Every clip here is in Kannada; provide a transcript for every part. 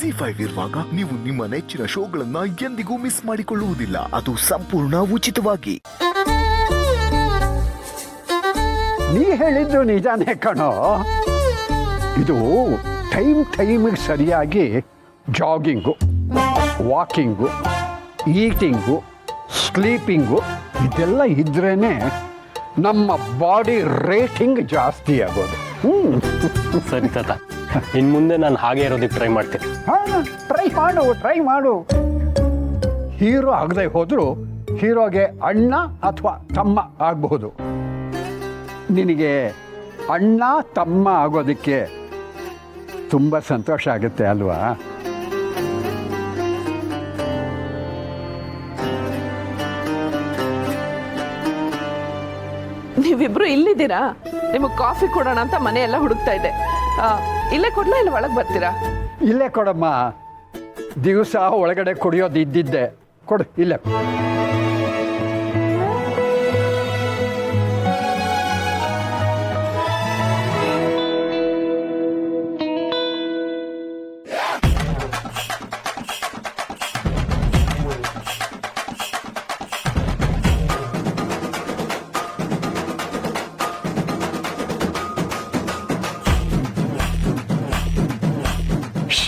ZEE5 ಇರುವಾಗ ನೀವು ನಿಮ್ಮ ನೆಚ್ಚಿನ ಶೋಗಳನ್ನ ಎಂದಿಗೂ ಮಿಸ್ ಮಾಡಿಕೊಳ್ಳುವುದಿಲ್ಲ. ಅದು ಸಂಪೂರ್ಣ ಉಚಿತವಾಗಿ. ನೀ ಹೇಳಿದ್ದು ನಿಜಾನೇ ಕಣೋ. ಇದು ಟೈಮಿಗೆ ಸರಿಯಾಗಿ ಜಾಗಿಂಗು, ವಾಕಿಂಗು, ಈಟಿಂಗು, ಸ್ಲೀಪಿಂಗು ಇದೆಲ್ಲ ಇದ್ರೇ ನಮ್ಮ ಬಾಡಿ ರೇಟಿಂಗ್ ಜಾಸ್ತಿ ಆಗೋದು. ಸರಿ ತಾತ, ಇನ್ನು ಮುಂದೆ ನಾನು ಹಾಗೆ ಇರೋದಕ್ಕೆ ಟ್ರೈ ಮಾಡ್ತೀನಿ. ಟ್ರೈ ಮಾಡು. ಹೀರೋ ಆಗದೆ ಹೋದರೂ ಹೀರೋಗೆ ಅಣ್ಣ ಅಥವಾ ತಮ್ಮ ಆಗಬಹುದು. ನಿನಗೆ ಅಣ್ಣ ತಮ್ಮ ಆಗೋದಕ್ಕೆ ತುಂಬ ಸಂತೋಷ ಆಗುತ್ತೆ ಅಲ್ವಾ? ನೀವಿಬ್ರು ಇಲ್ಲಿದ್ದೀರಾ? ನಿಮಗೆ ಕಾಫಿ ಕೊಡೋಣ ಅಂತ ಮನೆಯೆಲ್ಲ ಹುಡುಕ್ತಾ ಇದ್ದೆ. ಇಲ್ಲೇ ಕೊಡ್ಲಾ ಇಲ್ಲ ಒಳಗೆ ಬರ್ತೀರಾ? ಇಲ್ಲೇ ಕೊಡಮ್ಮ. ದಿವಸ ಒಳಗಡೆ ಕುಡಿಯೋದು ಇದ್ದಿದ್ದೆ. ಕೊಡು ಇಲ್ಲೇ.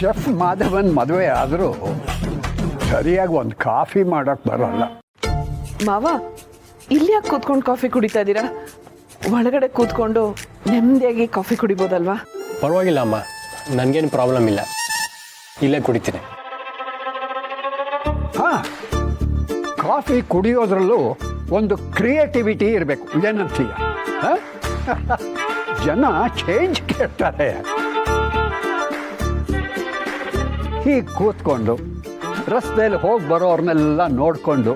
ಶೆಫ್ ಮಾಧವನ್ ಮದುವೆ ಆದರೂ ಸರಿಯಾಗಿ ಒಂದು ಕಾಫಿ ಮಾಡೋಕ್ಕೆ ಬರೋಲ್ಲ. ಮಾವ, ಇಲ್ಲಿ ಯಾಕೆ ಕೂತ್ಕೊಂಡು ಕಾಫಿ ಕುಡಿತಾ ಇದ್ದೀರಾ? ಒಳಗಡೆ ಕೂತ್ಕೊಂಡು ನೆಮ್ಮದಿಯಾಗಿ ಕಾಫಿ ಕುಡಿಬೋದಲ್ವಾ? ಪರವಾಗಿಲ್ಲ ಅಮ್ಮ, ನನಗೇನು ಪ್ರಾಬ್ಲಮ್ ಇಲ್ಲ, ಇಲ್ಲೇ ಕುಡಿತೀನಿ. ಹಾಂ, ಕಾಫಿ ಕುಡಿಯೋದ್ರಲ್ಲೂ ಒಂದು ಕ್ರಿಯೇಟಿವಿಟಿ ಇರಬೇಕು. ಏನಂತೀಯ? ಜನ ಚೇಂಜ್ ಕೇಳ್ತಾರೆ. ಹೀಗೆ ಕೂತ್ಕೊಂಡು ರಸ್ತೆಯಲ್ಲಿ ಹೋಗಿ ಬರೋರ್ನೆಲ್ಲ ನೋಡಿಕೊಂಡು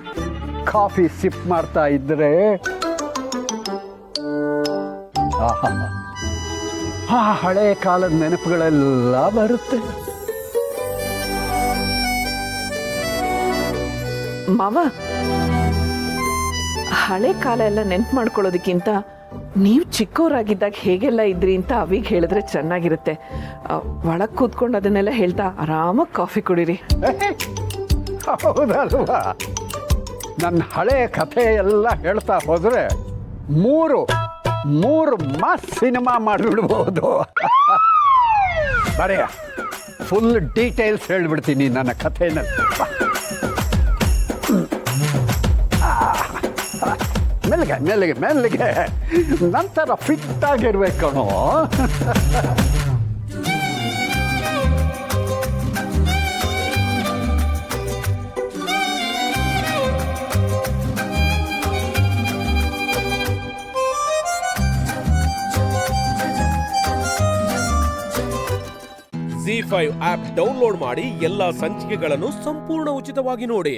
ಕಾಫಿ ಸಿಪ್ ಮಾಡ್ತಾ ಇದ್ರೆ ಆ ಹಳೆ ಕಾಲದ ನೆನಪುಗಳೆಲ್ಲ ಬರುತ್ತೆ. ಮಾವ, ಹಳೆ ಕಾಲ ಎಲ್ಲ ನೆನ್ಪು ಮಾಡ್ಕೊಳ್ಳೋದಕ್ಕಿಂತ ನೀವು ಚಿಕ್ಕವರಾಗಿದ್ದಾಗ ಹೇಗೆಲ್ಲ ಇದ್ರಿ ಅಂತ ಅವಿಗೆ ಹೇಳಿದ್ರೆ ಚೆನ್ನಾಗಿರುತ್ತೆ. ಒಳಗೆ ಕೂತ್ಕೊಂಡು ಅದನ್ನೆಲ್ಲ ಹೇಳ್ತಾ ಆರಾಮಾಗಿ ಕಾಫಿ ಕುಡೀರಿ. ಹೌದಲ್ವಾ? ನನ್ನ ಹಳೆ ಕಥೆ ಎಲ್ಲ ಹೇಳ್ತಾ ಹೋದರೆ ಮೂರು ಮಾಸ್ ಸಿನಿಮಾ ಮಾಡಿಬಿಡ್ಬೋದು. ಬರೆಯ ಫುಲ್ ಡೀಟೇಲ್ಸ್ ಹೇಳ್ಬಿಡ್ತೀನಿ ನನ್ನ ಕಥೆನ. ಮೆಲ್ಲಿಗೆ ನಂತರ ಫಿಟ್ ಆಗಿರ್ಬೇಕು ಕಣೋ. ZEE5 ಆಪ್ ಡೌನ್ಲೋಡ್ ಮಾಡಿ ಎಲ್ಲಾ ಸಂಚಿಕೆಗಳನ್ನು ಸಂಪೂರ್ಣ ಉಚಿತವಾಗಿ ನೋಡಿ.